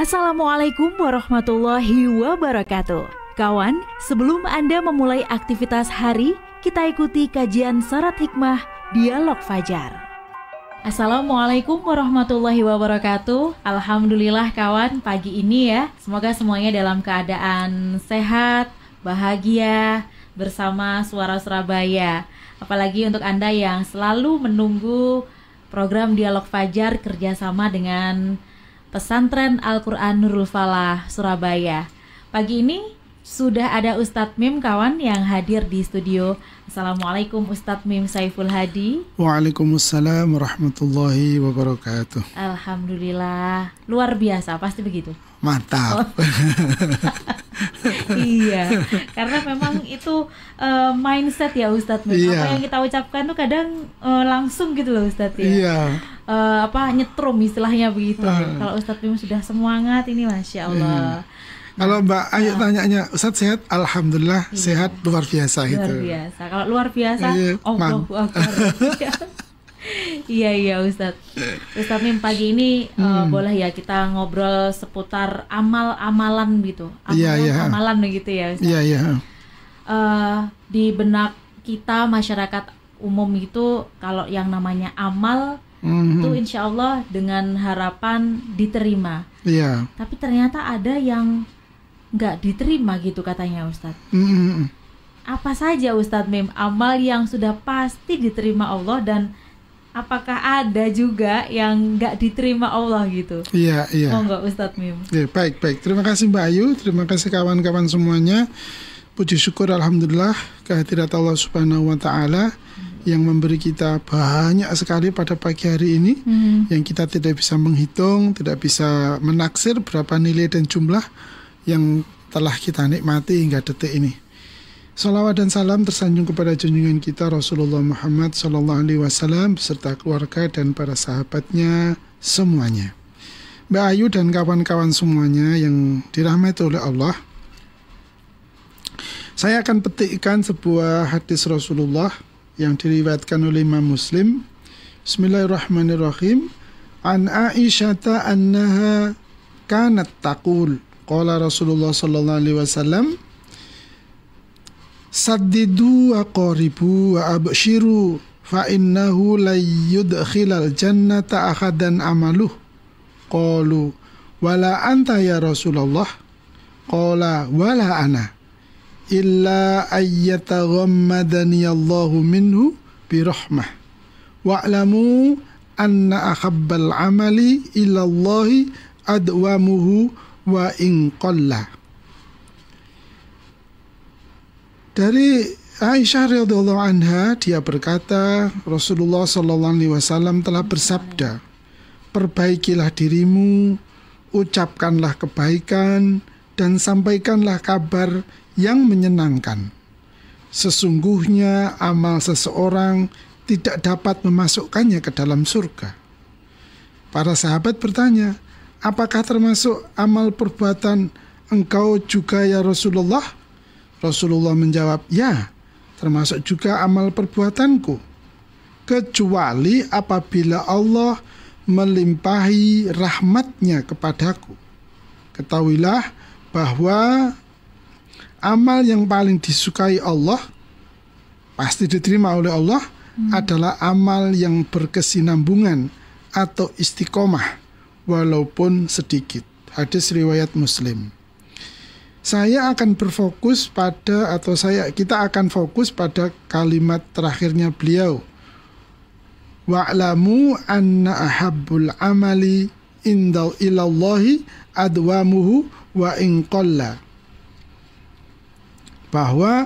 Assalamualaikum warahmatullahi wabarakatuh. Kawan, sebelum Anda memulai aktivitas hari, kita ikuti kajian Syarat Hikmah Dialog Fajar. Assalamualaikum warahmatullahi wabarakatuh. Alhamdulillah kawan, pagi ini ya, semoga semuanya dalam keadaan sehat, bahagia, bersama Suara Surabaya. Apalagi untuk Anda yang selalu menunggu program Dialog Fajar kerjasama dengan Pesantren Al-Quran Nurul Falah Surabaya. Pagi ini sudah ada Ustadz Mim kawan yang hadir di studio. Assalamualaikum Ustadz Mim Saiful Hadi. Waalaikumsalam warahmatullahi wabarakatuh. Alhamdulillah, luar biasa, pasti begitu. Mantap. Iya, karena memang itu mindset ya Ustadz Mim. Iya. Apa yang kita ucapkan tuh kadang langsung gitu loh Ustadz ya. Iya. Nyetrum istilahnya begitu. Kalau Ustadz Mim sudah semangat ini Masya Allah. Kalau Mbak Ayu tanyanya, Ustadz sehat? Alhamdulillah sehat, luar biasa itu. Luar biasa. Kalau luar biasa, Allahu Akbar. Iya Ustadz. Ustadz Mim pagi ini boleh ya kita ngobrol seputar amalan gitu. Amalan begitu ya Ustadz. Iya. Di benak kita masyarakat umum itu kalau yang namanya amal itu insya Allah dengan harapan diterima. Iya. Tapi ternyata ada yang nggak diterima gitu katanya Ustadz. Apa saja Ustadz Mim amal yang sudah pasti diterima Allah, dan apakah ada juga yang nggak diterima Allah gitu? Iya. Oh enggak Ustadz Mim. Ya, baik. Terima kasih Mbak Ayu, terima kasih kawan-kawan semuanya. Puji syukur alhamdulillah kehadirat Allah Subhanahu wa taala yang memberi kita banyak sekali pada pagi hari ini, yang kita tidak bisa menghitung, tidak bisa menaksir berapa nilai dan jumlah yang telah kita nikmati hingga detik ini. Salawat dan salam tersanjung kepada junjungan kita Rasulullah Muhammad SAW beserta keluarga dan para sahabatnya semuanya. Mbak Ayu dan kawan-kawan semuanya yang dirahmati oleh Allah, saya akan petikkan sebuah hadis Rasulullah yang diriwayatkan oleh Imam Muslim. Bismillahirrahmanirrahim. An Aisyata annaha kanat taqul qala Rasulullah sallallahu alaihi wasallam saddidu wa qaribu wa abshiru fa innahu la yudkhilal jannata ahadan amaluh. Qalu wala anta ya Rasulullah? Qala wala ana illa ayyataghammadani Allahu minhu birahmah wa'lamu anna akhabbal amali ilallahi adwamuhu wa in qalla. Dari Aisyah radhiyallahu anha, dia berkata Rasulullah sallallahu alaihi wasallam telah bersabda, perbaikilah dirimu, ucapkanlah kebaikan dan sampaikanlah kabar yang menyenangkan. Sesungguhnya amal seseorang tidak dapat memasukkannya ke dalam surga. Para sahabat bertanya, apakah termasuk amal perbuatan engkau juga ya Rasulullah? Rasulullah menjawab, ya, termasuk juga amal perbuatanku, kecuali apabila Allah melimpahi rahmatnya kepadaku. Ketahuilah bahwa amal yang paling disukai Allah, pasti diterima oleh Allah, adalah amal yang berkesinambungan atau istiqomah walaupun sedikit. Hadis riwayat Muslim. Kita akan fokus pada kalimat terakhirnya beliau. Wa'lamu anna ahabbul amali inda ilallahi adwamuhu wa in qalla. Bahwa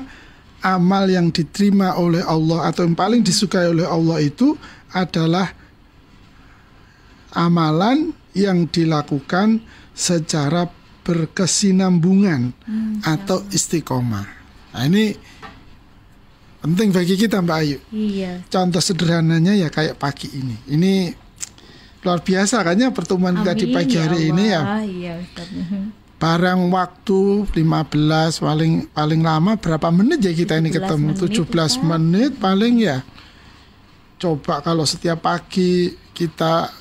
amal yang diterima oleh Allah atau yang paling disukai oleh Allah itu adalah amalan yang dilakukan secara berkesinambungan atau istiqomah. Nah, ini penting bagi kita Mbak Ayu. Iya. Contoh sederhananya ya kayak pagi ini. Ini luar biasa kan ya pertemuan kita di pagi hari ini ya. Iya, Ustaz. Barang waktu 15 paling lama berapa menit ya kita ini ketemu? 17 menit paling ya. Coba kalau setiap pagi kita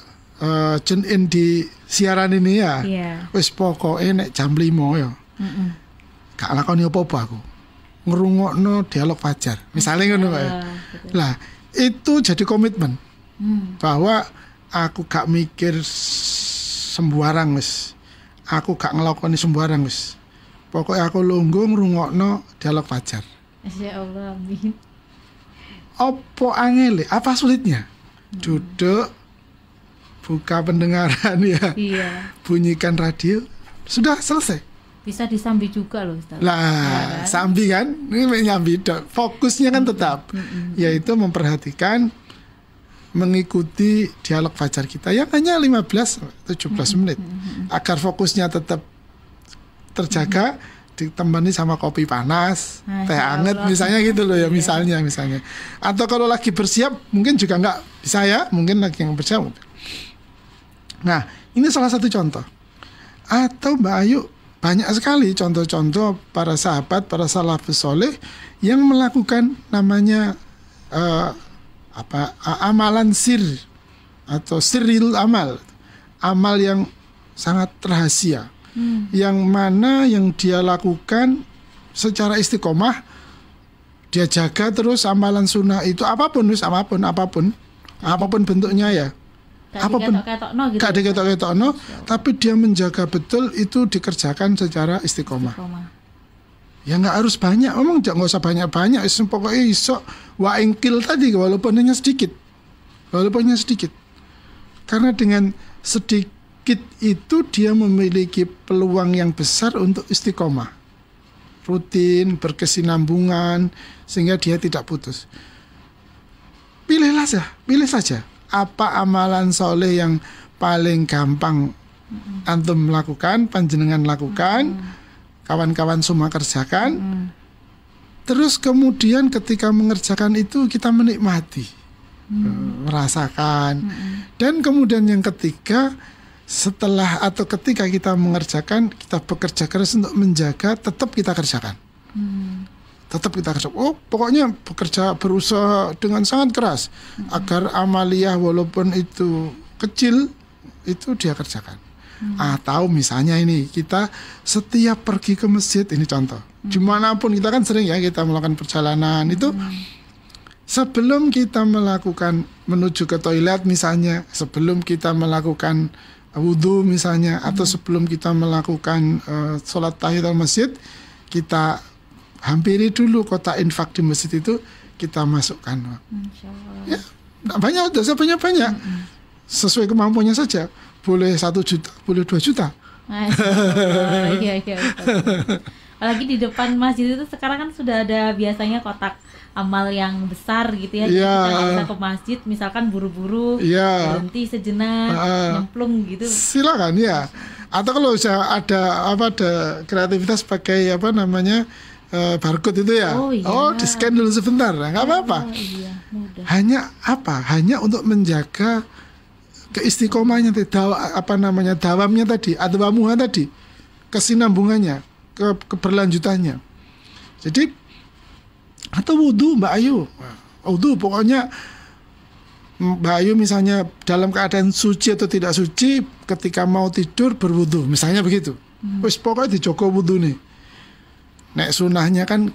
tune in di siaran ini ya. Wis pokoke nek jam 5 ya. Gak lakoni apa-apa aku. Ngrungokno dialog fajar. Misalnya ngono kae. Lah, itu jadi komitmen. Bahwa aku gak mikir sembarang wis. Aku gak ngelakoni sembarang wis. Pokoknya aku lungguh ngrungokno dialog fajar. Masya Allah, amin. Apa angele? Apa sulitnya? Duduk, buka pendengaran ya. Iya. Bunyikan radio, sudah selesai. Bisa disambi juga loh Ustaz. Lah, kan? Sambi kan? Ini menyambi. Fokusnya kan tetap, yaitu memperhatikan, mengikuti dialog fajar kita yang hanya 15-17 menit. Agar fokusnya tetap terjaga, ditemani sama kopi panas, teh hangat misalnya gitu loh ya, misalnya. Atau kalau lagi bersiap mungkin juga nggak bisa ya, mungkin lagi yang bersiap. Nah, ini salah satu contoh. Atau Mbak Ayu, banyak sekali contoh-contoh para sahabat, para salafus soleh yang melakukan namanya amalan sir atau sirril amal yang sangat rahasia. Yang mana yang dia lakukan secara istiqomah, dia jaga terus amalan sunnah itu apapun bentuknya ya, apapun gak diketok-ketokno, tapi dia menjaga betul itu dikerjakan secara istiqomah. Ya nggak harus banyak, memang nggak usah banyak-banyak, pokoknya iso waingkil tadi walaupun hanya sedikit, karena dengan sedikit itu dia memiliki peluang yang besar untuk istiqomah, rutin, berkesinambungan, sehingga dia tidak putus. Pilih saja apa amalan soleh yang paling gampang antum melakukan, panjenengan lakukan, kawan-kawan semua kerjakan. Terus kemudian ketika mengerjakan itu kita menikmati, merasakan. Dan kemudian yang ketiga, setelah atau ketika kita mengerjakan, kita bekerja keras untuk menjaga, tetap kita kerjakan. Oh, pokoknya berusaha dengan sangat keras agar amaliyah walaupun itu kecil itu dia kerjakan. Atau misalnya ini, kita setiap pergi ke masjid, ini contoh, dimanapun kita kan sering ya kita melakukan perjalanan itu, sebelum kita melakukan menuju ke toilet misalnya, sebelum kita melakukan wudhu misalnya, atau sebelum kita melakukan sholat tahiyatul masjid, kita hampiri dulu kotak infak di masjid itu, kita masukkan. Ya, banyak, dosa banyak, sesuai kemampuannya saja. Boleh 1 juta, boleh 2 juta. Iya. Apalagi di depan masjid itu sekarang kan sudah ada biasanya kotak amal yang besar gitu ya. Jadi kita nggak bisa ke masjid, misalkan buru-buru, berhenti sejenak, nyemplung gitu. Silakan ya. Atau kalau ada kreativitas pakai barcode itu ya. Di scan dulu sebentar, nggak apa-apa. Mudah. Hanya untuk menjaga keistiqomahnya, dawamnya tadi, adwamuha tadi, kesinambungannya, keberlanjutannya. Jadi atau wudhu Mbak Ayu, pokoknya Mbak Ayu misalnya dalam keadaan suci atau tidak suci, ketika mau tidur berwudhu, misalnya begitu. Wis pokoknya dijogo wudhu nih. Nek sunahnya kan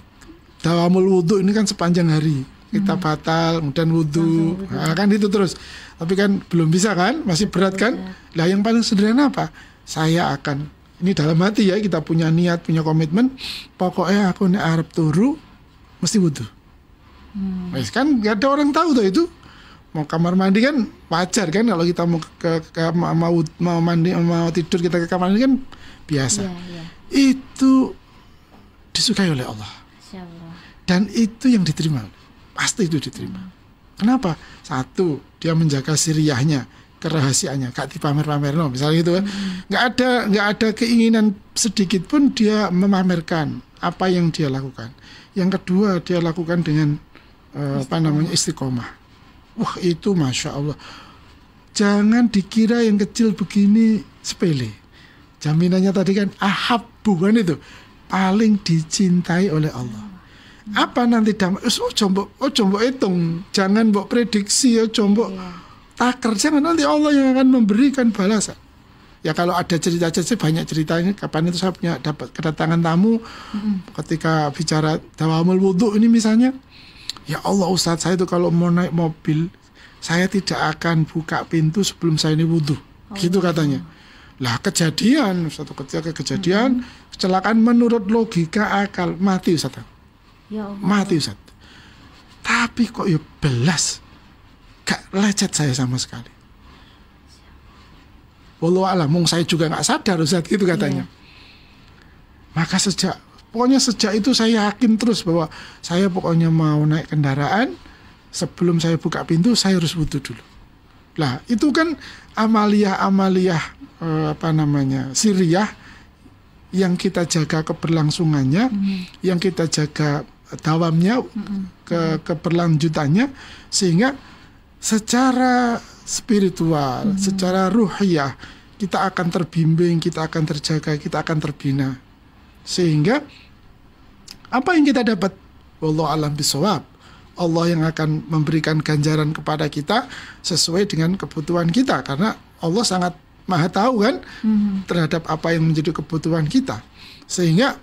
dawamul wudhu ini kan sepanjang hari kita batal, kemudian wudhu, kan itu terus. Tapi kan belum bisa kan, masih berat kan. Lah yang paling sederhana apa? Saya akan, ini dalam hati ya, kita punya niat, punya komitmen, pokoknya aku nek arep turu mesti wudhu. Kan gak ada orang tahu tuh itu. Mau kamar mandi kan wajar kan, kalau kita mau mandi, mau tidur kita ke kamar mandi kan biasa. Itu disukai oleh Allah. Dan itu yang diterima, pasti itu diterima. Kenapa? Satu, dia menjaga siriyahnya, kerahasiaannya, gak dipamer-pamer, misalnya gitu kan. Nggak ada keinginan sedikit pun dia memamerkan apa yang dia lakukan. Yang kedua, dia lakukan dengan istiqomah. Wah, itu Masya Allah. Jangan dikira yang kecil begini sepele. Jaminannya tadi kan ahabbu kan, itu paling dicintai oleh Allah. Apa nanti damai? Coba hitung, jangan mbok prediksi ya, coba taker, jangan, nanti Allah yang akan memberikan balasan. Ya kalau ada cerita-cerita, banyak ceritanya. Kapan itu saya punya dapat kedatangan tamu ketika bicara dawamul wudhu ini misalnya. Ya Allah Ustadz, saya itu kalau mau naik mobil, saya tidak akan buka pintu sebelum saya ini wudhu. Gitu katanya. Lah kejadian, satu ketika kejadian kecelakaan menurut logika akal, mati Ustaz. Ya Allah. Mati Ustaz. Tapi kok ya belas gak lecet saya sama sekali. Wallahu a'lam, saya juga gak sadar Ustaz, gitu katanya. Maka pokoknya sejak itu saya yakin terus bahwa saya pokoknya mau naik kendaraan, sebelum saya buka pintu saya harus wudhu dulu. Lah itu kan amaliyah siriyah yang kita jaga keberlangsungannya, yang kita jaga dawamnya, keberlanjutannya, sehingga secara spiritual, secara ruhiyah kita akan terbimbing, kita akan terjaga, kita akan terbina, sehingga apa yang kita dapat, wallahu a'lam bishawab, Allah yang akan memberikan ganjaran kepada kita sesuai dengan kebutuhan kita, karena Allah sangat maha tahu kan terhadap apa yang menjadi kebutuhan kita. Sehingga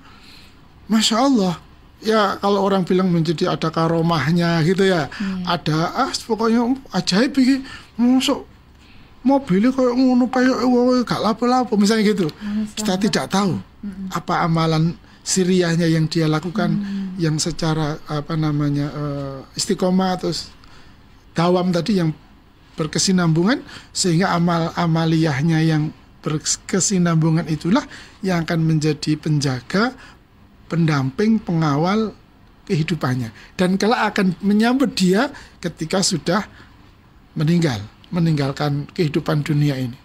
Masya Allah, ya kalau orang bilang menjadi ada karomahnya gitu ya, ada pokoknya ajaib iki, masuk mobilnya kayak ngono gak lapo-lapo misalnya gitu. Kita tidak tahu apa amalan siriyahnya yang dia lakukan, yang secara istiqomah atau dawam tadi yang berkesinambungan, sehingga amaliyahnya yang berkesinambungan itulah yang akan menjadi penjaga, pendamping, pengawal kehidupannya, dan kelak akan menyambut dia ketika sudah meninggalkan kehidupan dunia ini.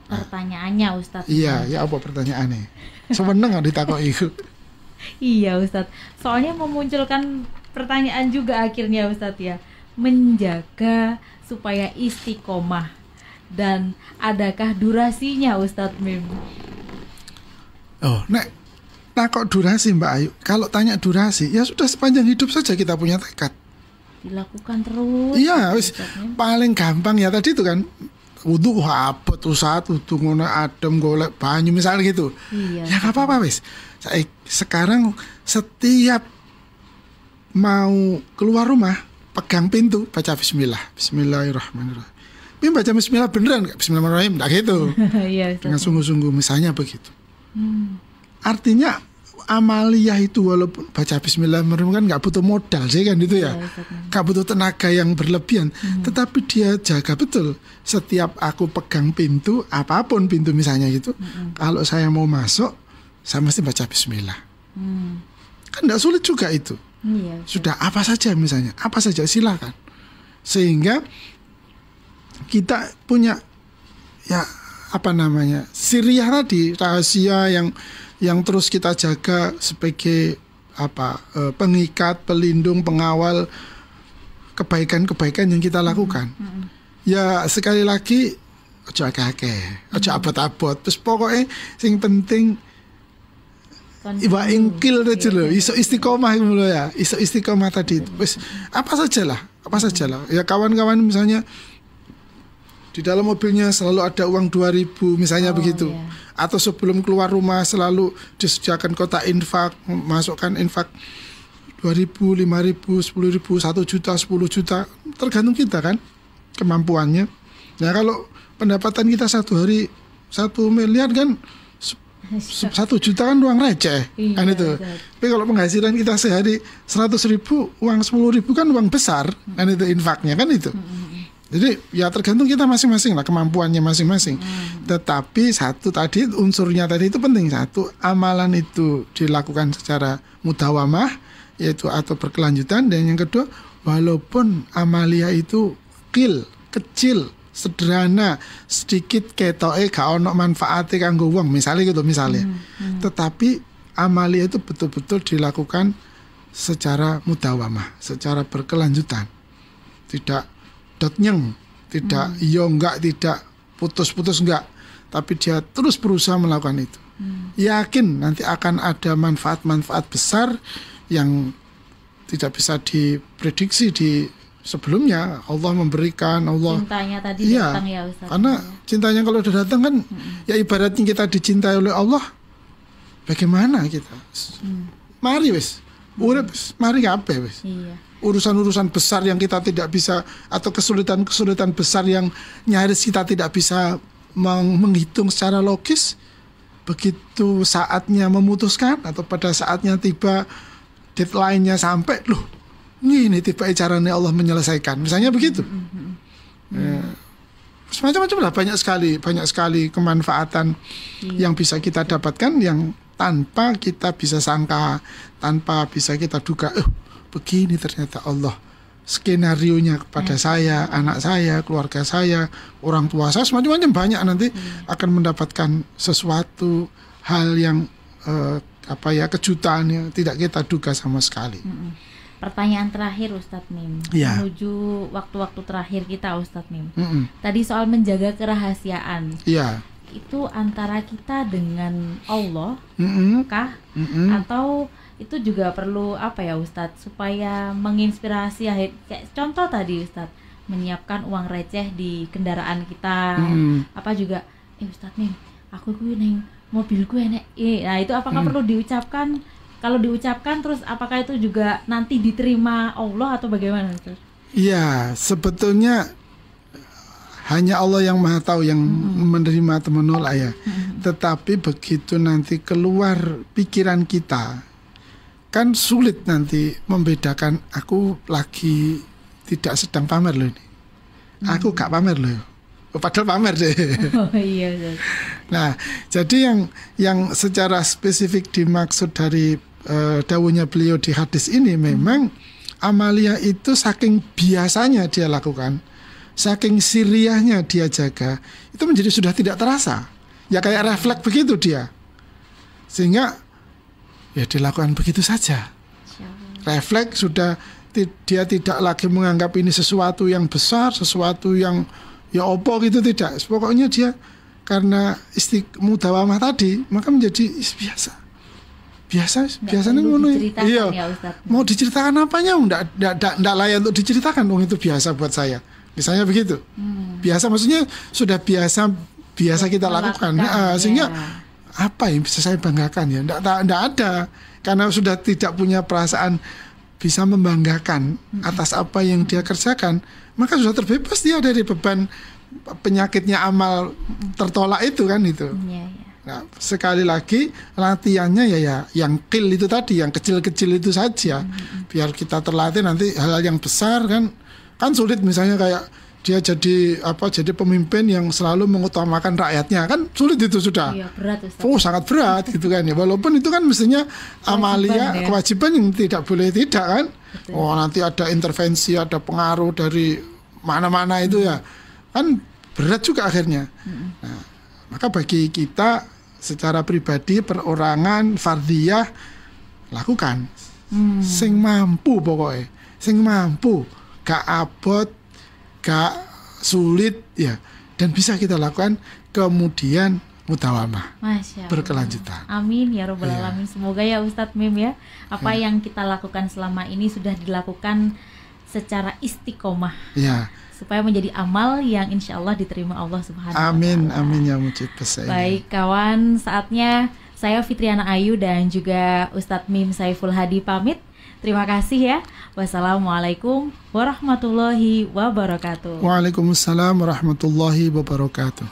Pertanyaannya Ustadz. Iya, ya apa pertanyaannya? Semeneng ditakoki iku. Iya Ustadz, soalnya memunculkan pertanyaan juga akhirnya Ustadz ya, menjaga supaya istiqomah, dan adakah durasinya Ustadz Mim? Oh, kok durasi Mbak Ayu? Kalau tanya durasi, ya sudah sepanjang hidup saja kita punya tekad. Dilakukan terus. Iya, paling gampang ya tadi itu kan, wudhu abot usat, wudhu ngono adem golek banyu misalnya gitu. Iya. Ya nggak apa-apa wis. Sekarang setiap mau keluar rumah, pegang pintu, baca bismillah, bismillahirrahmanirrahim. Tapi baca bismillah beneran nggak? Bismillahirrahmanirrahim, nggak gitu. Iya, dengan sungguh-sungguh misalnya begitu. Artinya amaliyah itu walaupun baca bismillahirrahmanirrahim kan nggak butuh modal sih kan itu ya, nggak butuh tenaga yang berlebihan, tetapi dia jaga betul. Setiap aku pegang pintu, apapun pintu misalnya gitu, kalau saya mau masuk, saya mesti baca bismillah. Kan nggak sulit juga itu. Iya, sudah apa saja misalnya, apa saja silakan, sehingga kita punya siriyah tadi, rahasia yang terus kita jaga sebagai pengikat, pelindung, pengawal kebaikan-kebaikan yang kita lakukan. Ya sekali lagi ojo akeh-akeh, ojo abot-abot, terus pokoknya sing penting iba ingkil aja loh, iso istiqomah gitu ya, iso istiqomah tadi itu. Wis apa saja lah. Ya kawan-kawan misalnya di dalam mobilnya selalu ada uang 2.000 misalnya begitu. Iya. Atau sebelum keluar rumah selalu disediakan kotak infak, masukkan infak 2.000, 5.000, 10.000, 1 juta, 10 juta, tergantung kita kan kemampuannya. Nah kalau pendapatan kita satu hari 1 miliar kan, 1 juta kan uang receh, kan itu. Tapi kalau penghasilan kita sehari 100.000, uang 10.000 kan uang besar, kan itu infaknya kan itu. Jadi ya tergantung kita masing-masing lah, kemampuannya masing-masing. Tetapi satu tadi, unsurnya tadi itu penting. Satu, amalan itu dilakukan secara mudawamah, yaitu atau berkelanjutan. Dan yang kedua, walaupun amalia itu kecil, sederhana, sedikit ketoke gak ono manfaate kanggo wong misalnya gitu tetapi amalia itu betul-betul dilakukan secara mudawamah, secara berkelanjutan, tidak dotnyeng, tidak enggak, tidak putus-putus enggak, tapi dia terus berusaha melakukan itu. Yakin nanti akan ada manfaat-manfaat besar yang tidak bisa diprediksi di sebelumnya Allah memberikan, Allah cintanya tadi datang ya Ustaz. Karena cintanya kalau udah datang kan ya ibaratnya kita dicintai oleh Allah. Bagaimana kita? Mari wis. Urip mari kabeh wis. Iya. Urusan-urusan besar yang kita tidak bisa, atau kesulitan-kesulitan besar yang nyaris kita tidak bisa menghitung secara logis, begitu saatnya memutuskan atau pada saatnya tiba deadline-nya sampai, loh ini tiba caranya Allah menyelesaikan, misalnya begitu. Semacam-macam lah, banyak sekali kemanfaatan yang bisa kita dapatkan yang tanpa kita bisa sangka, tanpa bisa kita duga, begini ternyata Allah skenarionya kepada saya, anak saya, keluarga saya, orang tua saya, semacam-macam banyak nanti akan mendapatkan sesuatu hal yang kejutan yang tidak kita duga sama sekali. Pertanyaan terakhir Ustadz Mim, menuju waktu-waktu terakhir kita Ustadz Mim. Tadi soal menjaga kerahasiaan. Itu antara kita dengan Allah kah? Atau itu juga perlu apa ya Ustadz, supaya menginspirasi, kayak contoh tadi Ustadz, menyiapkan uang receh di kendaraan kita, apa juga Ustadz Mim, aku neng mobilku enek. Nah itu apakah perlu diucapkan? Kalau diucapkan terus apakah itu juga nanti diterima Allah atau bagaimana Ustadz? Iya, sebetulnya hanya Allah yang Maha Tahu yang menerima atau menolak ya. Tetapi begitu nanti keluar pikiran kita, kan sulit nanti membedakan aku lagi tidak sedang pamer loh ini. Aku gak pamer loh. Padahal pamer deh. Oh iya. Nah, jadi yang secara spesifik dimaksud dari dawuhnya beliau di hadis ini, memang amalia itu saking biasanya dia lakukan, saking siriahnya dia jaga, itu menjadi sudah tidak terasa. Ya kayak refleks begitu dia. Sehingga ya dilakukan begitu saja. Refleks sudah, dia tidak lagi menganggap ini sesuatu yang besar, sesuatu yang ya opo gitu, tidak. Pokoknya dia karena mudawamah tadi, maka menjadi biasanya ngono. Iya. Ya, mau diceritakan apanya enggak layak untuk diceritakan, itu biasa buat saya. Misalnya begitu. Biasa maksudnya sudah biasa kita lakukan. Sehingga apa yang bisa saya banggakan ya? Enggak ada, karena sudah tidak punya perasaan bisa membanggakan atas apa yang dia kerjakan, maka sudah terbebas dia dari beban penyakitnya amal tertolak itu kan itu. Nah, sekali lagi latihannya ya yang kill itu tadi, yang kecil-kecil itu saja, biar kita terlatih nanti hal-hal yang besar kan sulit. Misalnya kayak dia jadi pemimpin yang selalu mengutamakan rakyatnya, kan sulit itu sudah. Iya, berat Ustaz. Sangat berat gitu kan ya. Walaupun itu kan mestinya amalia, kewajiban yang tidak boleh tidak kan. Betul. Nanti ada intervensi, ada pengaruh dari mana-mana itu ya. Kan berat juga akhirnya. Nah, maka bagi kita secara pribadi, perorangan, fardiyah, lakukan. Sing mampu pokoknya. Sing mampu. Gak abot, gak sulit ya, dan bisa kita lakukan, kemudian mudawamah, berkelanjutan. Amin ya robbal alamin. Semoga ya Ustadz Mim ya, apa yang kita lakukan selama ini sudah dilakukan secara istiqomah, supaya menjadi amal yang insya Allah diterima Allah Subhanahu wa Ta'ala. Amin ya mujib. Baik kawan, saatnya saya Fitriana Ayu dan juga Ustadz Mim Saiful Hadi pamit. Terima kasih ya. Wassalamualaikum warahmatullahi wabarakatuh. Waalaikumsalam warahmatullahi wabarakatuh.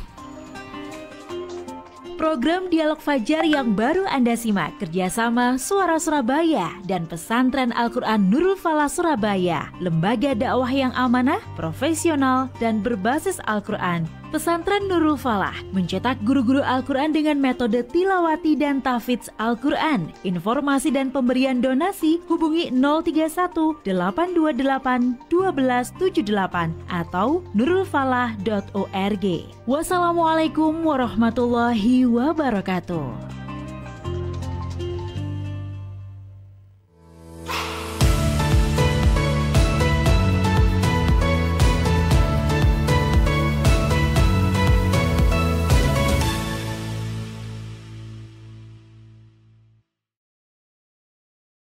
Program Dialog Fajar yang baru Anda simak kerjasama Suara Surabaya dan Pesantren Al-Quran Nurul Falah Surabaya, lembaga dakwah yang amanah, profesional, dan berbasis Al-Quran. Pesantren Nurul Falah mencetak guru-guru Al-Quran dengan metode tilawati dan tahfidz Al-Quran. Informasi dan pemberian donasi hubungi 031 828 1278 atau nurulfalah.org. Wassalamualaikum warahmatullahi wabarakatuh.